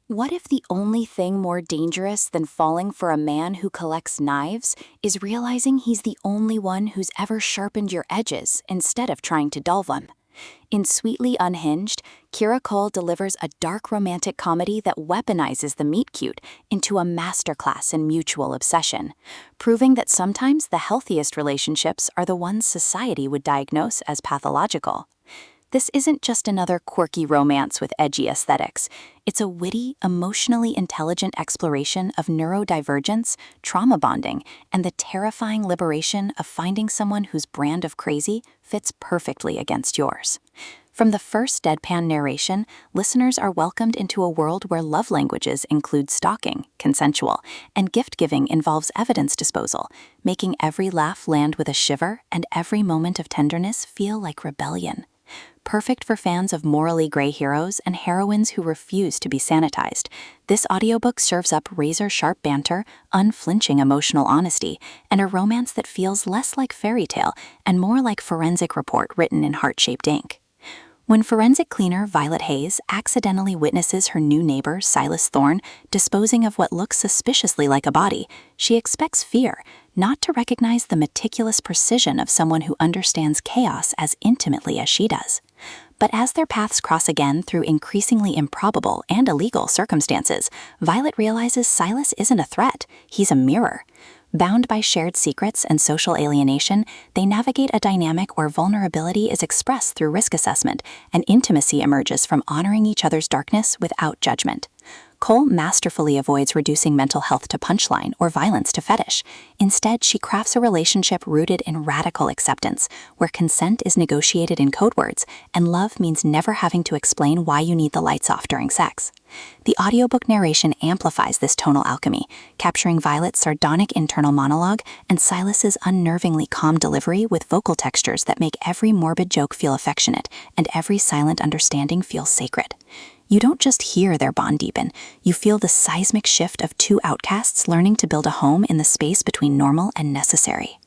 What if the only thing more dangerous than falling for a man who collects knives is realizing he's the only one who's ever sharpened your edges instead of trying to dull them? In Sweetly Unhinged, Kira Cole delivers a dark romantic comedy that weaponizes the meet-cute into a masterclass in mutual obsession, proving that sometimes the healthiest relationships are the ones society would diagnose as pathological. This isn't just another quirky romance with edgy aesthetics. It's a witty, emotionally intelligent exploration of neurodivergence, trauma bonding, and the terrifying liberation of finding someone whose brand of crazy fits perfectly against yours. From the first deadpan narration, listeners are welcomed into a world where love languages include stalking, consensual, and gift-giving involves evidence disposal, making every laugh land with a shiver and every moment of tenderness feel like rebellion. Perfect for fans of morally gray heroes and heroines who refuse to be sanitized, this audiobook serves up razor-sharp banter, unflinching emotional honesty, and a romance that feels less like fairy tale and more like forensic report written in heart-shaped ink. When forensic cleaner Violet Hayes accidentally witnesses her new neighbor, Silas Thorne, disposing of what looks suspiciously like a body, she expects fear, not to recognize the meticulous precision of someone who understands chaos as intimately as she does. But as their paths cross again through increasingly improbable and illegal circumstances, Violet realizes Silas isn't a threat, he's a mirror. Bound by shared secrets and social alienation, they navigate a dynamic where vulnerability is expressed through risk assessment and intimacy emerges from honoring each other's darkness without judgment. Cole masterfully avoids reducing mental health to punchline or violence to fetish. Instead, she crafts a relationship rooted in radical acceptance, where consent is negotiated in code words and love means never having to explain why you need the lights off during sex. The audiobook narration amplifies this tonal alchemy, capturing Violet's sardonic internal monologue and Silas's unnervingly calm delivery with vocal textures that make every morbid joke feel affectionate and every silent understanding feel sacred. You don't just hear their bond deepen, you feel the seismic shift of two outcasts learning to build a home in the space between normal and necessary.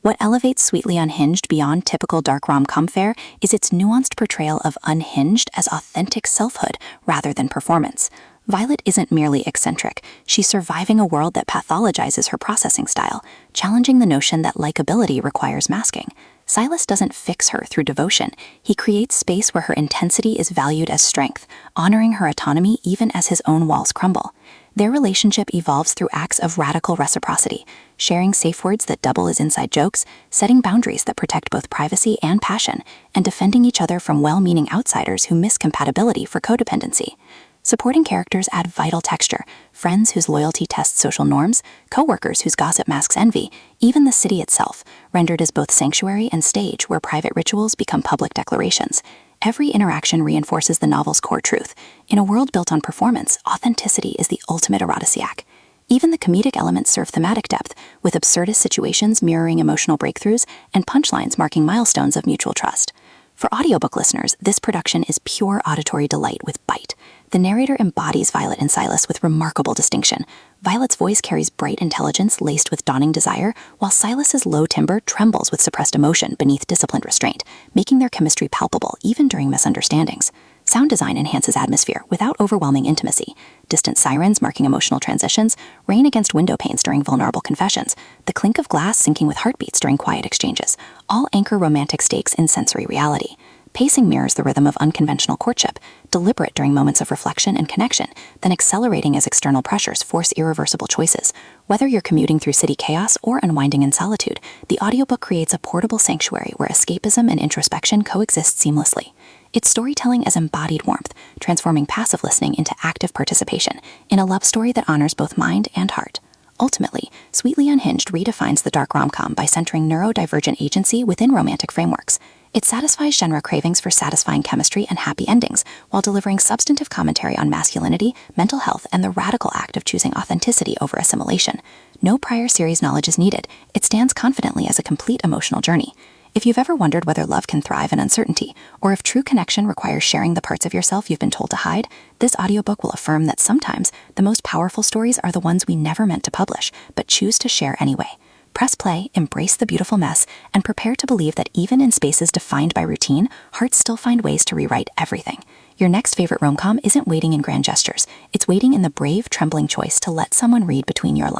What elevates Sweetly Unhinged beyond typical dark rom-com fare is its nuanced portrayal of unhinged as authentic selfhood rather than performance. Violet isn't merely eccentric, she's surviving a world that pathologizes her processing style, challenging the notion that likability requires masking. Silas doesn't fix her through devotion, he creates space where her intensity is valued as strength, honoring her autonomy even as his own walls crumble. Their relationship evolves through acts of radical reciprocity, sharing safe words that double as inside jokes, setting boundaries that protect both privacy and passion, and defending each other from well-meaning outsiders who miss compatibility for codependency. Supporting characters add vital texture, friends whose loyalty tests social norms, co-workers whose gossip masks envy, even the city itself, rendered as both sanctuary and stage where private rituals become public declarations. Every interaction reinforces the novel's core truth. In a world built on performance, authenticity is the ultimate erodisiac. Even the comedic elements serve thematic depth, with absurdist situations mirroring emotional breakthroughs and punchlines marking milestones of mutual trust. For audiobook listeners, this production is pure auditory delight with bite. The narrator embodies Violet and Silas with remarkable distinction. Violet's voice carries bright intelligence laced with dawning desire, while Silas's low timbre trembles with suppressed emotion beneath disciplined restraint, making their chemistry palpable even during misunderstandings. Sound design enhances atmosphere without overwhelming intimacy. Distant sirens marking emotional transitions, rain against window panes during vulnerable confessions, the clink of glass syncing with heartbeats during quiet exchanges, all anchor romantic stakes in sensory reality. Pacing mirrors the rhythm of unconventional courtship, deliberate during moments of reflection and connection, then accelerating as external pressures force irreversible choices. Whether you're commuting through city chaos or unwinding in solitude, the audiobook creates a portable sanctuary where escapism and introspection coexist seamlessly. It's storytelling as embodied warmth, transforming passive listening into active participation in a love story that honors both mind and heart. Ultimately, Sweetly Unhinged redefines the dark rom-com by centering neurodivergent agency within romantic frameworks. It satisfies genre cravings for satisfying chemistry and happy endings, while delivering substantive commentary on masculinity, mental health, and the radical act of choosing authenticity over assimilation. No prior series knowledge is needed. It stands confidently as a complete emotional journey. If you've ever wondered whether love can thrive in uncertainty, or if true connection requires sharing the parts of yourself you've been told to hide, this audiobook will affirm that sometimes the most powerful stories are the ones we never meant to publish, but choose to share anyway. Press play, embrace the beautiful mess, and prepare to believe that even in spaces defined by routine, hearts still find ways to rewrite everything. Your next favorite rom-com isn't waiting in grand gestures. It's waiting in the brave, trembling choice to let someone read between your lines.